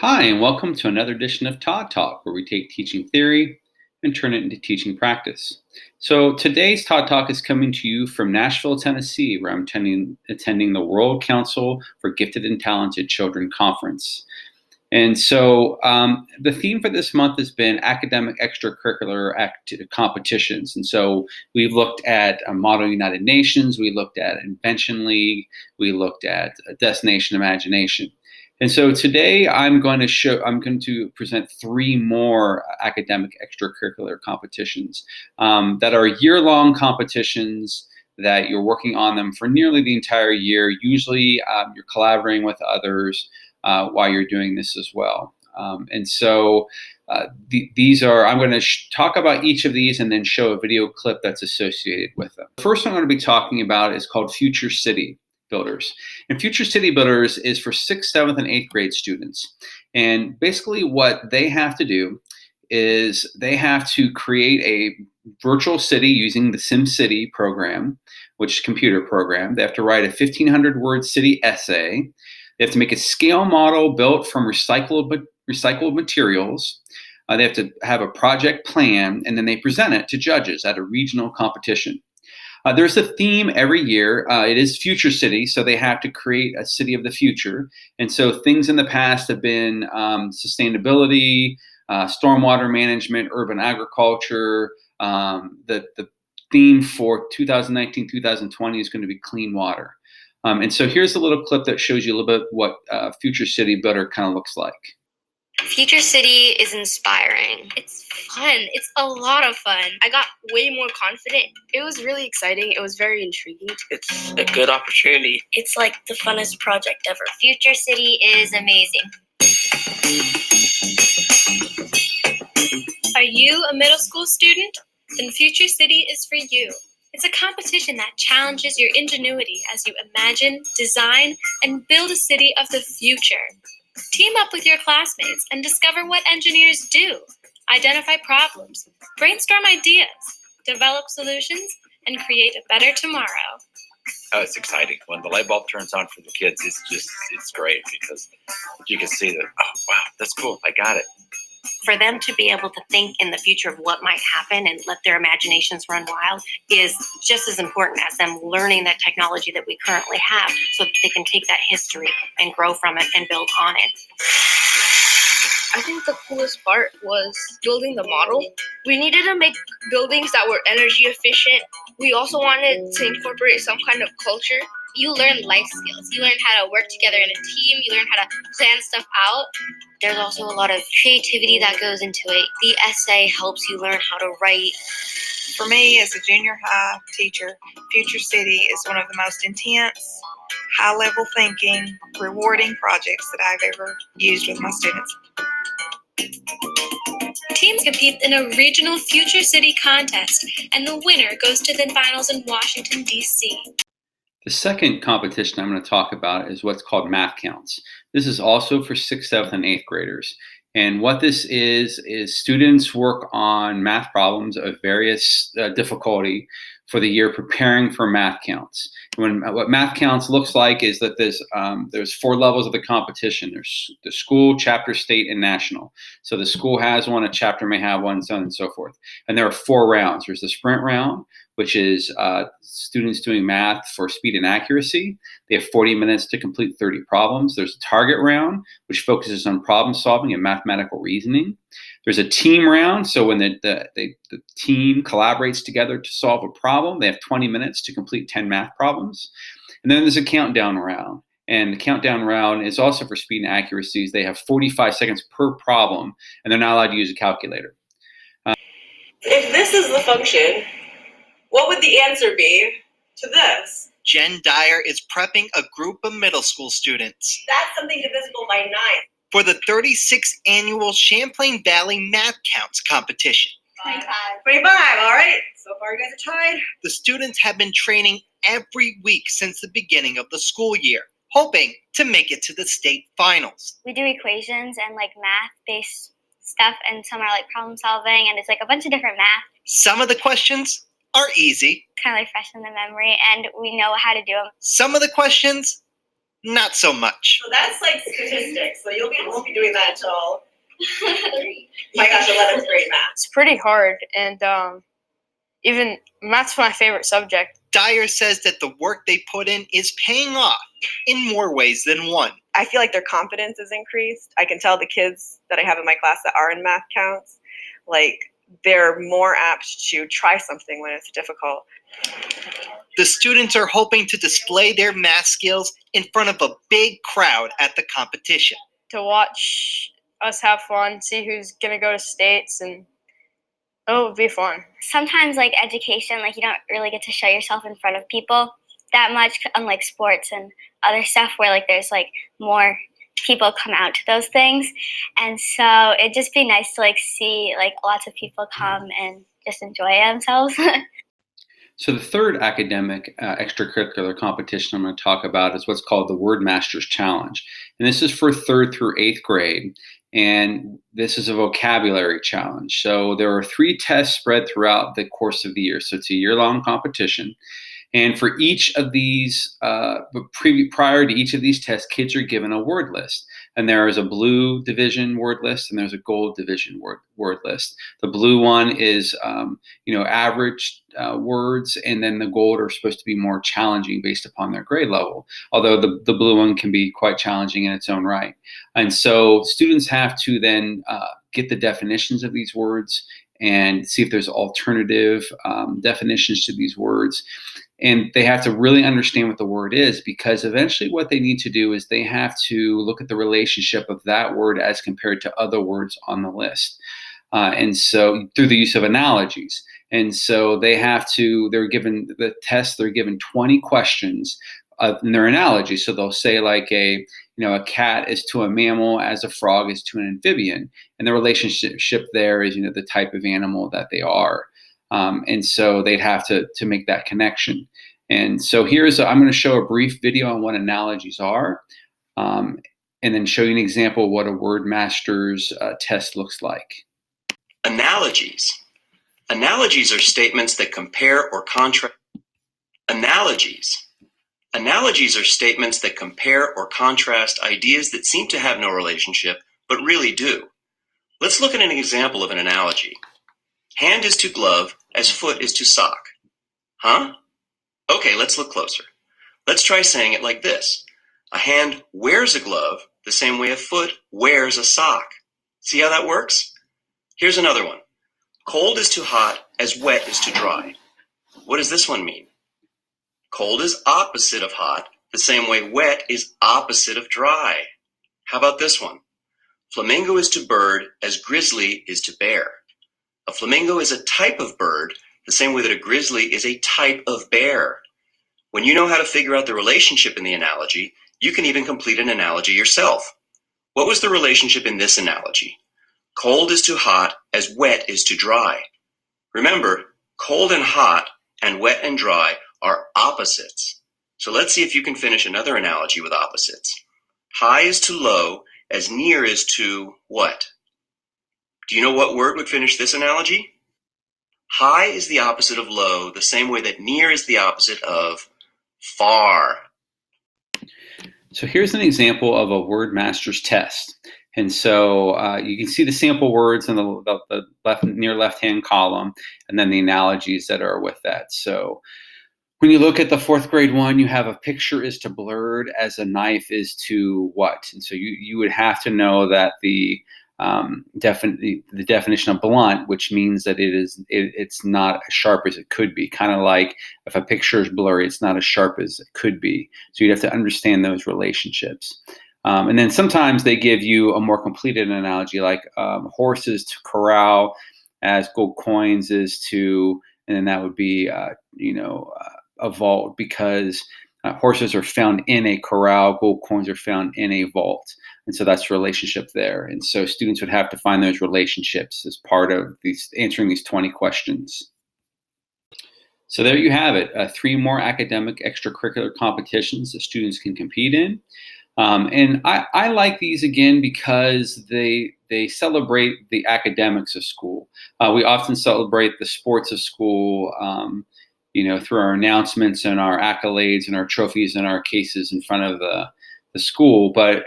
Hi, and welcome to another edition of Todd Talk, where we take teaching theory and turn it into teaching practice. So today's Todd Talk is coming to you from Nashville, Tennessee, where I'm attending the World Council for Gifted and Talented Children Conference. And so the theme for this month has been academic extracurricular competitions. And so we've looked at Model United Nations, we looked at Invention League, we looked at Destination Imagination. And so today I'm going to present three more academic extracurricular competitions that are year-long competitions that you're working on them for nearly the entire year. Usually you're collaborating with others while you're doing this as well. These are, I'm going to talk about each of these and then show a video clip that's associated with them. The first one I'm going to be talking about is called Future City Builders. And Future City Builders is for 6th, 7th, and 8th grade students. And basically what they have to do is they have to create a virtual city using the SimCity program, which is a computer program. They have to write a 1,500-word city essay. They have to make a scale model built from recycled materials. They have to have a project plan, and then they present it to judges at a regional competition. There's a theme every year. It is Future City, so they have to create a city of the future. And so things in the past have been sustainability, stormwater management, urban agriculture. The theme for 2019-2020 is going to be clean water. And so here's a little clip that shows you a little bit what Future City Builder kind of looks like. Future City is inspiring. It's fun. It's a lot of fun. I got way more confident. It was really exciting. It was very intriguing. It's a good opportunity. It's like the funnest project ever. Future City is amazing. Are you a middle school student? Then Future City is for you. It's a competition that challenges your ingenuity as you imagine, design, and build a city of the future. Team up with your classmates and discover what engineers do. Identify problems, brainstorm ideas, develop solutions, and create a better tomorrow. Oh, it's exciting. When the light bulb turns on for the kids, it's great because you can see that, oh, wow, that's cool. I got it. For them to be able to think in the future of what might happen and let their imaginations run wild is just as important as them learning that technology that we currently have so that they can take that history and grow from it and build on it. I think the coolest part was building the model. We needed to make buildings that were energy efficient. We also wanted to incorporate some kind of culture. You learn life skills. You learn how to work together in a team. You learn how to plan stuff out. There's also a lot of creativity that goes into it. The essay helps you learn how to write. For me, as a junior high teacher, Future City is one of the most intense, high-level thinking, rewarding projects that I've ever used with my students. Teams compete in a regional Future City contest, and the winner goes to the finals in Washington, D.C. The second competition I'm going to talk about is what's called Math Counts. This is also for 6th, 7th, and 8th graders. And what this is students work on math problems of various difficulty for the year preparing for math counts. What math counts looks like is that there's 4 levels of the competition. There's the school, chapter, state, and national. So the school has one, a chapter may have one, so on and so forth. And there are 4 rounds. There's the sprint round, which is students doing math for speed and accuracy. They have 40 minutes to complete 30 problems. There's a target round, which focuses on problem solving and mathematical reasoning. There's a team round, so when the team collaborates together to solve a problem, they have 20 minutes to complete 10 math problems. And then there's a countdown round. And the countdown round is also for speed and accuracies. They have 45 seconds per problem, and they're not allowed to use a calculator. If this is the function, what would the answer be to this? Jen Dyer is prepping a group of middle school students That's something divisible by 9. for the 36th annual Champlain Valley Math Counts competition. 25, all right. So far you guys are tied. The students have been training every week since the beginning of the school year, hoping to make it to the state finals. We do equations and like math-based stuff, and some are like problem solving, and it's like a bunch of different math. Some of the questions are easy. Kind of like fresh in the memory, and we know how to do them. Some of the questions not so much. So that's like statistics. So you won't be doing that until my gosh, 11th grade math. It's pretty hard, and even math's my favorite subject. Dyer says that the work they put in is paying off in more ways than one. I feel like their confidence is increased. I can tell the kids that I have in my class that are in math counts, like they're more apt to try something when it's difficult. The students are hoping to display their math skills in front of a big crowd at the competition. To watch us have fun, see who's gonna go to states, and it'll be fun. Sometimes like education, like you don't really get to show yourself in front of people that much, unlike sports and other stuff where like there's like more people come out to those things. And so it'd just be nice to like see like lots of people come and just enjoy themselves. So the third academic extracurricular competition I'm going to talk about is what's called the Word Masters Challenge. And this is for 3rd through 8th grade. And this is a vocabulary challenge. So there are 3 tests spread throughout the course of the year. So it's a year-long competition. And for each of these, prior to each of these tests, kids are given a word list. And there is a blue division word list and there's a gold division word list. The blue one is, average words, and then the gold are supposed to be more challenging based upon their grade level. Although the blue one can be quite challenging in its own right. And so students have to then get the definitions of these words and see if there's alternative definitions to these words. And they have to really understand what the word is, because eventually what they need to do is they have to look at the relationship of that word as compared to other words on the list. And so through the use of analogies. And so they're given the test, they're given 20 questions in their analogies. So they'll say like a cat is to a mammal as a frog is to an amphibian. And the relationship there is, the type of animal that they are. And so they'd have to make that connection. And so I'm going to show a brief video on what analogies are, and then show you an example of what a Word Masters test looks like. Analogies. Analogies are statements that compare or contrast. Analogies. Analogies are statements that compare or contrast ideas that seem to have no relationship, but really do. Let's look at an example of an analogy. Hand is to glove as foot is to sock. Huh? Okay, let's look closer. Let's try saying it like this. A hand wears a glove the same way a foot wears a sock. See how that works? Here's another one. Cold is to hot as wet is to dry. What does this one mean? Cold is opposite of hot, the same way wet is opposite of dry. How about this one? Flamingo is to bird as grizzly is to bear. A flamingo is a type of bird, the same way that a grizzly is a type of bear. When you know how to figure out the relationship in the analogy, you can even complete an analogy yourself. What was the relationship in this analogy? Cold is to hot as wet is to dry. Remember, cold and hot and wet and dry are opposites. So let's see if you can finish another analogy with opposites. High is to low as near is to what? Do you know what word would finish this analogy? High is the opposite of low, the same way that near is the opposite of far. So here's an example of a Word Masters test. And so you can see the sample words in the near left-hand column, and then the analogies that are with that. So when you look at the 4th grade one, you have a picture is to blurred as a knife is to what? And so you would have to know that the definition of blunt, which means that it's not as sharp as it could be. Kind of like if a picture is blurry, it's not as sharp as it could be. So you'd have to understand those relationships. And then sometimes they give you a more completed analogy, like horses to corral as gold coins is to, and then that would be a vault, because horses are found in a corral, gold coins are found in a vault. And so that's the relationship there. And so students would have to find those relationships as part of answering these 20 questions. So there you have it, 3 more academic extracurricular competitions that students can compete in. And I like these again because they celebrate the academics of school. We often celebrate the sports of school, through our announcements and our accolades and our trophies and our cases in front of the school, but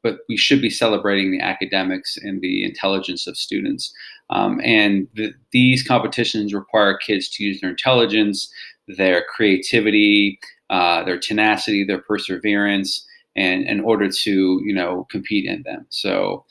but we should be celebrating the academics and the intelligence of students. These competitions require kids to use their intelligence, their creativity, their tenacity, their perseverance, and in order to compete in them. So